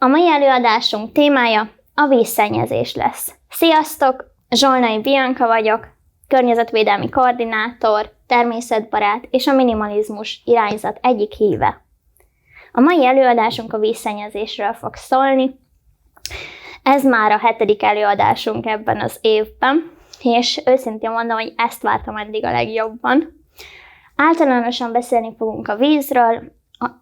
A mai előadásunk témája a vízszennyezés lesz. Sziasztok! Zsolnai Bianca vagyok, környezetvédelmi koordinátor, természetbarát és a minimalizmus irányzat egyik híve. A mai előadásunk a vízszennyezésről fog szólni. Ez már a 7. előadásunk ebben az évben, és őszintén mondom, hogy ezt vártam eddig a legjobban. Általánosan beszélni fogunk a vízről,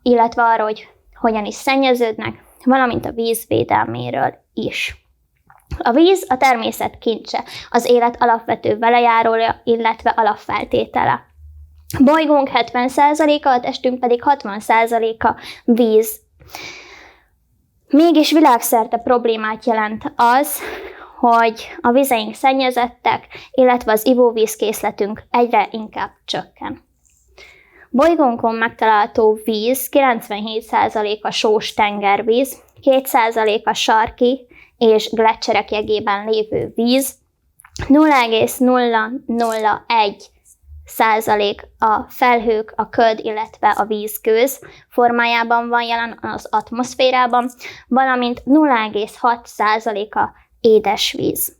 illetve arról, hogy hogyan is szennyeződnek, valamint a víz védelméről is. A víz a természet kincse, az élet alapvető velejárója, illetve alapfeltétele. Bolygónk 70%-a, a testünk pedig 60%-a víz. Mégis világszerte problémát jelent az, hogy a vizeink szennyezettek, illetve az ivóvízkészletünk egyre inkább csökken. Bolygónkon megtalálható víz 97%-a sós tengervíz, 2% a sarki és gleccserek jegében lévő víz, 0,001% a felhők, a köd, illetve a vízgőz formájában van jelen az atmoszférában, valamint 0,6% a édesvíz.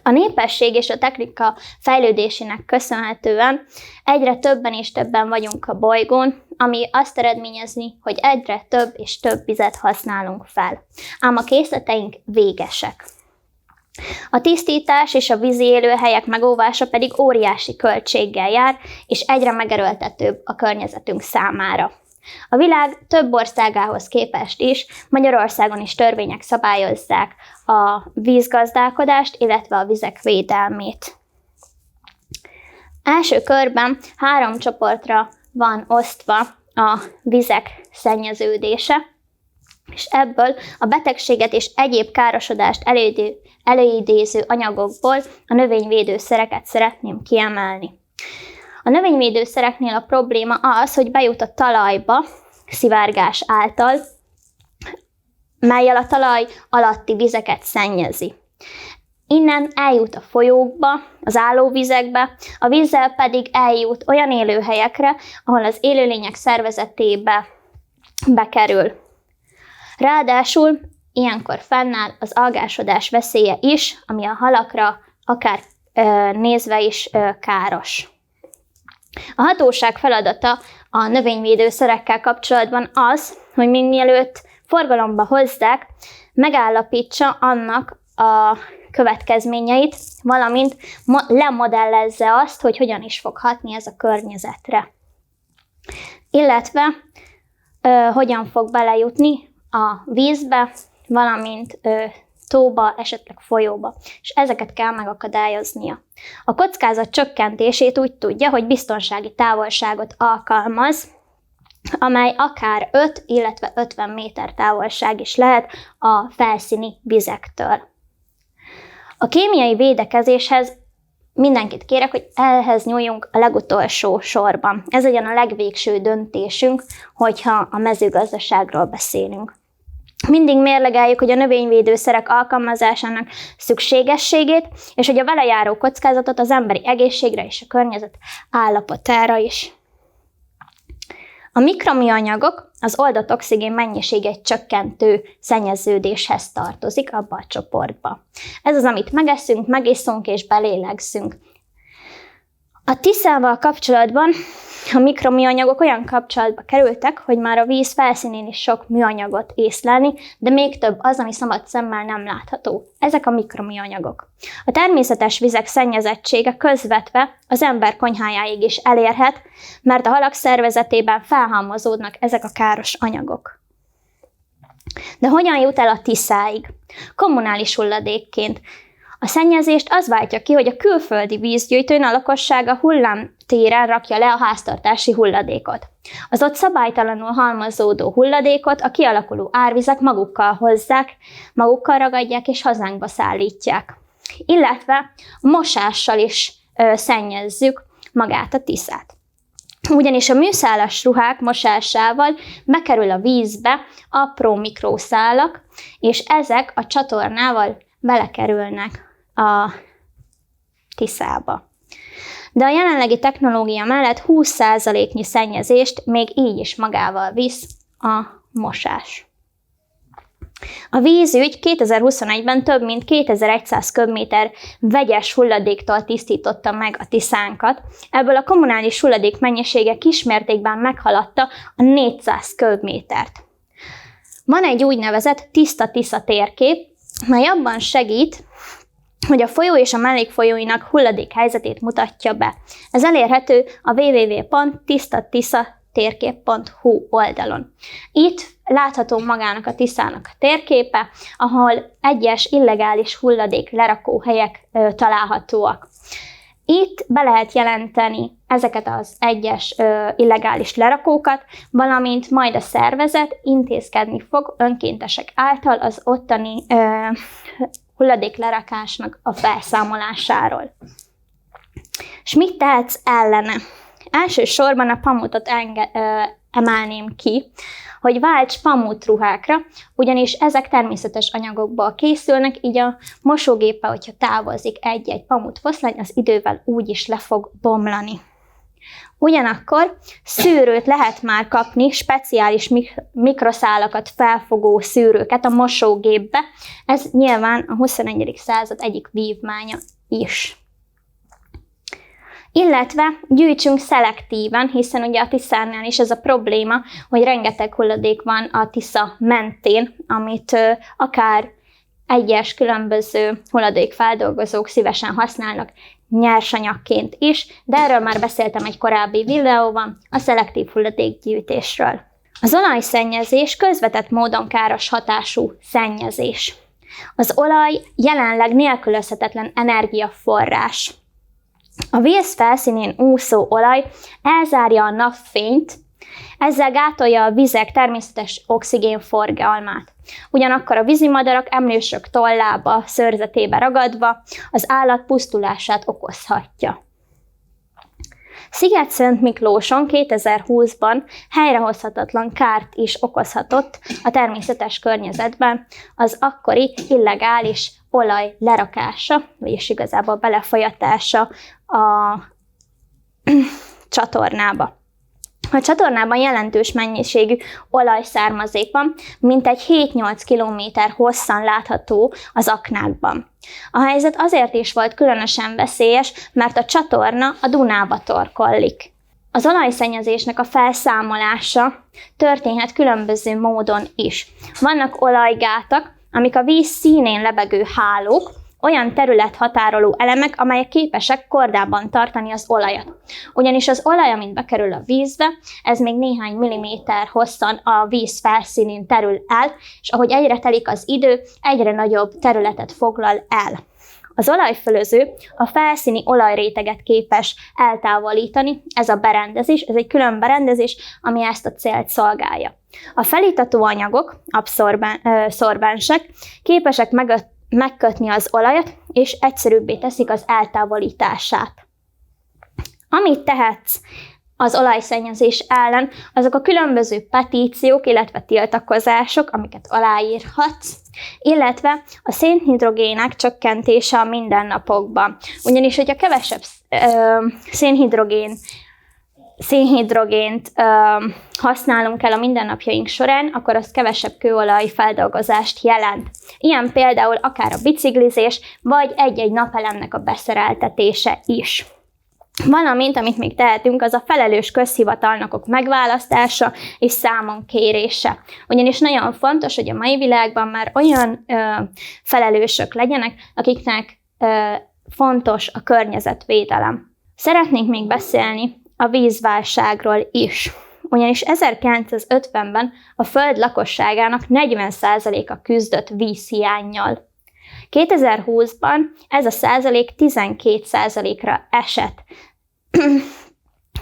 A népesség és a technika fejlődésének köszönhetően egyre többen és többen vagyunk a bolygón, ami azt eredményezi, hogy egyre több és több vizet használunk fel. Ám a készleteink végesek. A tisztítás és a vízi élőhelyek megóvása pedig óriási költséggel jár, és egyre megerőltetőbb a környezetünk számára. A világ több országához képest is Magyarországon is törvények szabályozzák a vízgazdálkodást, illetve a vizek védelmét. Első körben 3 csoportra van osztva a vizek szennyeződése, és ebből a betegséget és egyéb károsodást előidéző anyagokból a növényvédőszereket szeretném kiemelni. A növényvédőszereknél a probléma az, hogy bejut a talajba szivárgás által, mellyel a talaj alatti vizeket szennyezi. Innen eljut a folyókba, az állóvizekbe, a vízzel pedig eljut olyan élőhelyekre, ahol az élőlények szervezetébe bekerül. Ráadásul ilyenkor fennáll az algásodás veszélye is, ami a halakra akár nézve is káros. A hatóság feladata a növényvédőszerekkel kapcsolatban az, hogy még mielőtt forgalomba hozzák, megállapítsa annak a következményeit, valamint lemodellezze azt, hogy hogyan is fog hatni ez a környezetre. Illetve hogyan fog belejutni a vízbe, valamint tóba, esetleg folyóba, és ezeket kell megakadályoznia. A kockázat csökkentését úgy tudja, hogy biztonsági távolságot alkalmaz, amely akár 5, illetve 50 méter távolság is lehet a felszíni vizektől. A kémiai védekezéshez mindenkit kérek, hogy ehhez nyúljunk a legutolsó sorban. Ez legyen a legvégső döntésünk, hogyha a mezőgazdaságról beszélünk. Mindig mérlegeljük, hogy a növényvédőszerek alkalmazásának szükségességét, és hogy a vele járó kockázatot az emberi egészségre és a környezet állapotára is. A mikroműanyagok az oldott oxigén mennyiségét csökkentő szennyeződéshez tartozik abba a csoportba. Ez az, amit megeszünk, megiszunk és belélegzünk. A Tiszával kapcsolatban a mikroműanyagok olyan kapcsolatba kerültek, hogy már a víz felszínén is sok műanyagot észlelni, de még több az, ami szabad szemmel nem látható. Ezek a mikroműanyagok. A természetes vizek szennyezettsége közvetve az ember konyhájáig is elérhet, mert a halak szervezetében felhalmozódnak ezek a káros anyagok. De hogyan jut el a Tiszáig? Kommunális hulladékként. A szennyezést az váltja ki, hogy a külföldi vízgyűjtőn a lakossága hullámtéren rakja le a háztartási hulladékot. Az ott szabálytalanul halmozódó hulladékot a kialakuló árvizek magukkal hozzák, magukkal ragadják és hazánkba szállítják. Illetve a mosással is szennyezzük magát a Tiszát. Ugyanis a műszálas ruhák mosásával bekerül a vízbe apró mikrószálak, és ezek a csatornával belekerülnek a Tiszába. De a jelenlegi technológia mellett 20%-nyi szennyezést még így is magával visz a mosás. A vízügy 2021-ben több mint 2100 köbméter vegyes hulladéktól tisztította meg a Tiszánkat, ebből a kommunális hulladék mennyisége kismértékben meghaladta a 400 köbmétert. Van egy úgynevezett Tiszta Tisza térkép, mely abban segít, hogy a folyó és a mellékfolyóinak hulladék helyzetét mutatja be. Ez elérhető a www.tisztatisza-térkép.hu oldalon. Itt látható magának a Tiszának a térképe, ahol egyes illegális hulladék lerakóhelyek találhatóak. Itt be lehet jelenteni ezeket az egyes illegális lerakókat, valamint majd a szervezet intézkedni fog önkéntesek által az ottani hulladéklerakásnak a felszámolásáról. És mit tehetsz ellene? Elsősorban a pamutot emelném ki, hogy válts pamutruhákra, ugyanis ezek természetes anyagokból készülnek, így a mosógéppel, hogyha távozik egy-egy pamutfoszlány, az idővel úgyis le fog bomlani. Ugyanakkor szűrőt lehet már kapni, speciális mikroszálakat felfogó szűrőket a mosógépbe, ez nyilván a 21. század egyik vívmánya is. Illetve gyűjtsünk szelektíven, hiszen ugye a Tiszánál is ez a probléma, hogy rengeteg hulladék van a Tisza mentén, amit akár egyes különböző hulladékfeldolgozók szívesen használnak nyersanyagként is, de erről már beszéltem egy korábbi videóban, a szelektív hulladékgyűjtésről. Az olajszennyezés közvetett módon káros hatású szennyezés. Az olaj jelenleg nélkülözhetetlen energiaforrás. A víz felszínén úszó olaj elzárja a napfényt, ezzel gátolja a vizek természetes oxigénforgalmát. Ugyanakkor a vízimadarak, emlősök tollába, szőrzetébe ragadva az állat pusztulását okozhatja. Sziget-Szent-Miklóson 2020-ban helyrehozhatatlan kárt is okozhatott a természetes környezetben az akkori illegális olaj lerakása, vagyis igazából belefolyatása a csatornába. A csatornában jelentős mennyiségű olajszármazék van, mintegy 7-8 kilométer hosszan látható az aknákban. A helyzet azért is volt különösen veszélyes, mert a csatorna a Dunába torkollik. Az olajszennyezésnek a felszámolása történhet különböző módon is. Vannak olajgátak, amik a víz színén lebegő hálók, olyan területhatároló elemek, amelyek képesek kordában tartani az olajat. Ugyanis az olaj, amint bekerül a vízbe, ez még néhány milliméter hosszan a víz felszínén terül el, és ahogy egyre telik az idő, egyre nagyobb területet foglal el. Az olajfölöző a felszíni olajréteget képes eltávolítani, ez a berendezés, ez egy külön berendezés, ami ezt a célt szolgálja. A felítató anyagok, abszorbensek képesek megkötni az olajat, és egyszerűbbé teszik az eltávolítását. Amit tehetsz az olajszennyezés ellen, azok a különböző petíciók, illetve tiltakozások, amiket aláírhatsz, illetve a szénhidrogének csökkentése a mindennapokban. Ugyanis, hogyha kevesebb szénhidrogént használunk el a mindennapjaink során, akkor az kevesebb kőolaj feldolgozást jelent. Ilyen például akár a biciklizés, vagy egy-egy napelemnek a beszereltetése is. Valamint, amit még tehetünk, az a felelős közhivatalnokok megválasztása és számon kérése. Ugyanis nagyon fontos, hogy a mai világban már olyan felelősök legyenek, akiknek fontos a környezetvédelem. Szeretnénk még beszélni a vízválságról is. Ugyanis 1950-ben a Föld lakosságának 40%-a küzdött vízhiánnyal. 2020-ban ez a százalék 12%-ra esett.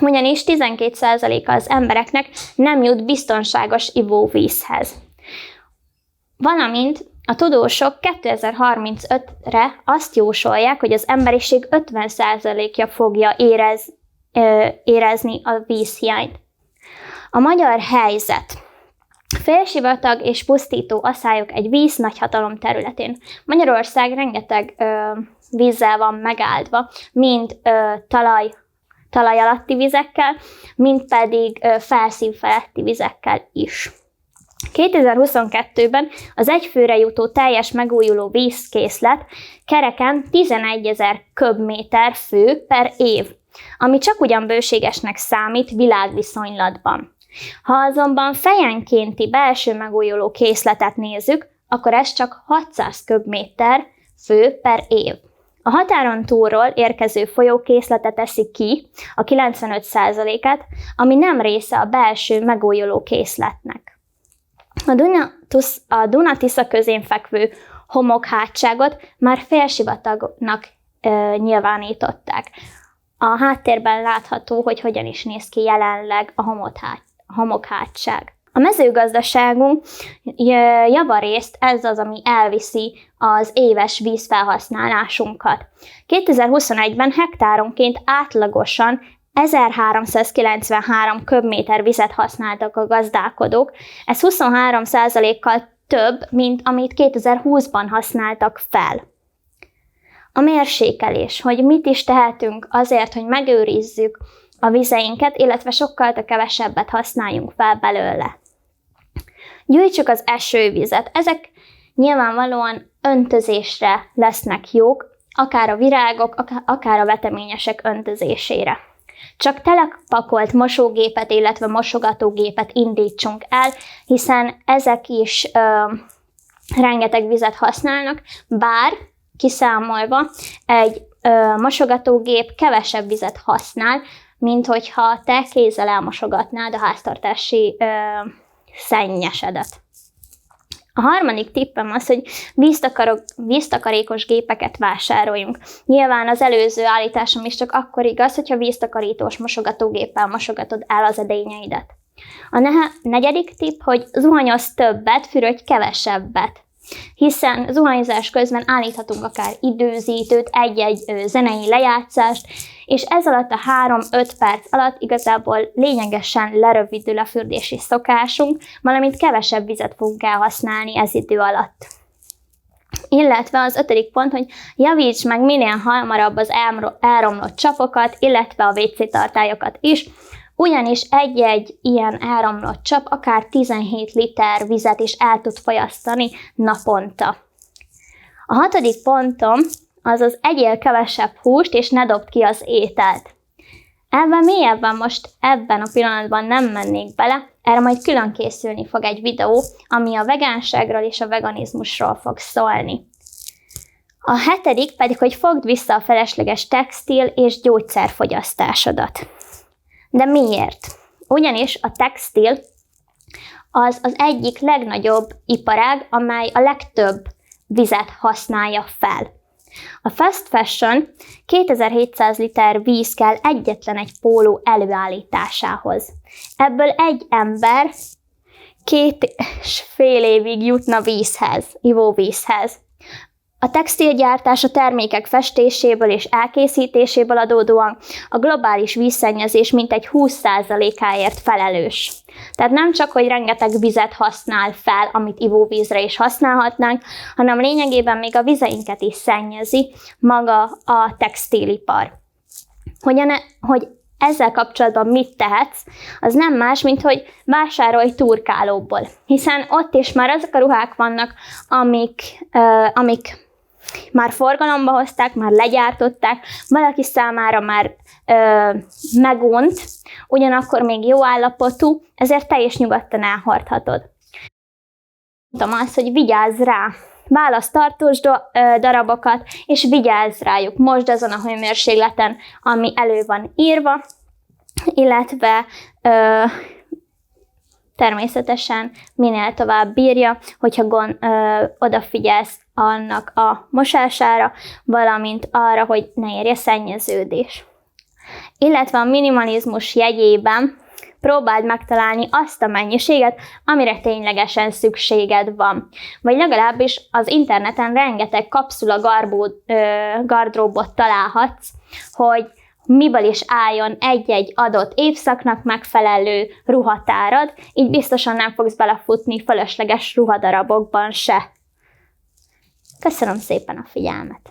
Ugyanis 12%-a az embereknek nem jut biztonságos ivóvízhez. Valamint a tudósok 2035-re azt jósolják, hogy az emberiség 50%-ja fogja érezni a vízhiányt. A magyar helyzet. Félsivatag és pusztító aszályok egy víz nagyhatalom területén. Magyarország rengeteg vízzel van megáldva, mind talaj alatti vizekkel, mind pedig felszín feletti vizekkel is. 2022-ben az egyfőre jutó teljes megújuló vízkészlet kereken 11 000 köbméter fő per év, ami csak ugyan bőségesnek számít világviszonylatban. Ha azonban fejenkénti belső megújuló készletet nézzük, akkor ez csak 600 köbméter fő per év. A határon túlról érkező folyókészlete teszi ki a 95%-át, ami nem része a belső megújuló készletnek. A Duna-Tisza közén fekvő homokhátságot már félsivatagnak nyilvánították. A háttérben látható, hogy hogyan is néz ki jelenleg a homokhátság. A mezőgazdaságunk javarészt ez az, ami elviszi az éves vízfelhasználásunkat. 2021-ben hektáronként átlagosan 1393 köbméter vizet használtak a gazdálkodók, ez 23%-kal több, mint amit 2020-ban használtak fel. A mérsékelés, hogy mit is tehetünk azért, hogy megőrizzük a vizeinket, illetve sokkal kevesebbet használjunk fel belőle. Gyűjtsük az esővizet. Ezek nyilvánvalóan öntözésre lesznek jók, akár a virágok, akár a veteményesek öntözésére. Csak telepakolt mosógépet, illetve mosogatógépet indítsunk el, hiszen ezek is rengeteg vizet használnak, bár kiszámolva egy mosogatógép kevesebb vizet használ, mint hogyha te kézzel elmosogatnád a háztartási szennyesedet. A harmadik tippem az, hogy víztakarékos gépeket vásároljunk. Nyilván az előző állításom is csak akkor igaz, hogyha víztakarítós mosogatógéppel mosogatod el az edényeidet. A negyedik tipp, hogy zuhanyozz többet, fürödj kevesebbet. Hiszen zuhanyzás közben állíthatunk akár időzítőt, egy-egy zenei lejátszást, és ez alatt a 3-5 perc alatt igazából lényegesen lerövidül a fürdési szokásunk, valamint kevesebb vizet fogunk elhasználni ez idő alatt. Illetve az 5. pont, hogy javíts meg minél hamarabb az elromlott csapokat, illetve a WC tartályokat is, ugyanis egy-egy ilyen elromlott csap akár 17 liter vizet is el tud fogyasztani naponta. A 6. pontom az egyél kevesebb húst, és ne dobd ki az ételt. Ebben mélyebben most ebben a pillanatban nem mennék bele, erre majd külön készülni fog egy videó, ami a vegánságról és a veganizmusról fog szólni. A 7. pedig, hogy fogd vissza a felesleges textil és gyógyszerfogyasztásodat. De miért? Ugyanis a textil az egyik legnagyobb iparág, amely a legtöbb vizet használja fel. A fast fashion 2700 liter víz kell egyetlen egy póló előállításához. Ebből egy ember 2,5 évig jutna ivóvízhez. A textilgyártás a termékek festéséből és elkészítéséből adódóan a globális vízszennyezés mintegy 20%-áért felelős. Tehát nem csak, hogy rengeteg vizet használ fel, amit ivóvízre is használhatnánk, hanem lényegében még a vizeinket is szennyezi maga a textilipar. Hogy ezzel kapcsolatban mit tehetsz, az nem más, mint hogy vásárolj turkálóból. Hiszen ott is már azok a ruhák vannak, amik már forgalomba hozták, már legyártották, valaki számára már megunt, ugyanakkor még jó állapotú, ezért te is nyugodtan elhordhatod. Mondtam azt, hogy vigyázz rá, válasz tartós darabokat, és vigyázz rájuk. Mosd azon a hőmérsékleten, ami elő van írva, illetve természetesen minél tovább bírja, hogyha odafigyelsz annak a mosására, valamint arra, hogy ne érje szennyeződés. Illetve a minimalizmus jegyében próbáld megtalálni azt a mennyiséget, amire ténylegesen szükséged van. Vagy legalábbis az interneten rengeteg kapszula gardróbot találhatsz, hogy miből is álljon egy-egy adott évszaknak megfelelő ruhatárad, így biztosan nem fogsz belefutni fölösleges ruhadarabokban se. Köszönöm szépen a figyelmet!